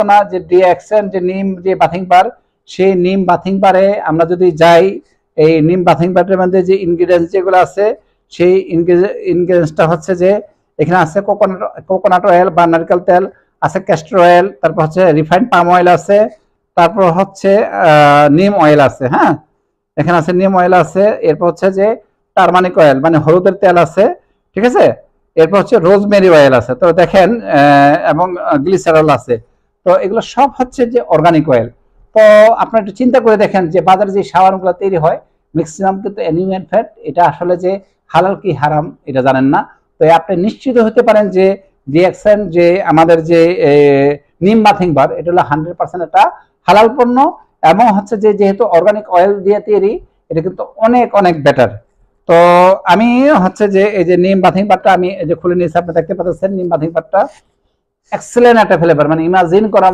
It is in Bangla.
না যে ডিএক্সএন যে নিম যে বাথিং বার, সেই নিম বাথিং বারে আমরা যদি যাই, এই নিম বাথিং বারের মধ্যে যে ইনগ্রিডিয়েন্টস যেগুলো আছে, সেই ইনগ্রিডিয়েন্টসটা হচ্ছে যে এখানে আছে কোকোনাট অয়েল বা নারকেল তেল, আছে ক্যাস্টর অয়েল, তারপর হচ্ছে রিফাইন্ড পাম অয়েল আছে, তারপর হচ্ছে নিম অয়েল আছে। হ্যাঁ, এখানে আছে নিম অয়েল আছে, এরপর হচ্ছে যে টারমারিক অয়েল মানে হলুদের তেল আছে, ঠিক আছে, এরপর হচ্ছে রোজমেরি অয়েল আছে, তো দেখেন এবং গ্লিসারল আছে। তো এগুলো সব হচ্ছে যে অর্গানিক অয়েল। তো আপনারা একটু চিন্তা করে দেখেন যে বাজারে যে সাবানগুলো তৈরি হয় ম্যাক্সিমাম কিন্তু অ্যানিম্যাল ফ্যাট, এটা আসলে যে হালাল কি হারাম এটা জানেন না। তো আপনি নিশ্চিত হতে পারেন যে রিয়াকশন যে আমাদের যে নিম বাথিং বার, এটা হলো 100% একটা হালাল পণ্য, এবং হচ্ছে যে যেহেতু অর্গানিক অয়েল দিয়ে তৈরি, এটা কিন্তু অনেক অনেক বেটার। তো আমি হচ্ছে যে এই যে নিম বাথিং বারটা আমি এই যে খুলে নিয়েছি, আপনি দেখতে পাচ্ছেন নিম বাথিং বারটা এক্সেলেন্ট একটা ফ্লেভার, মানে ইমাজিন করা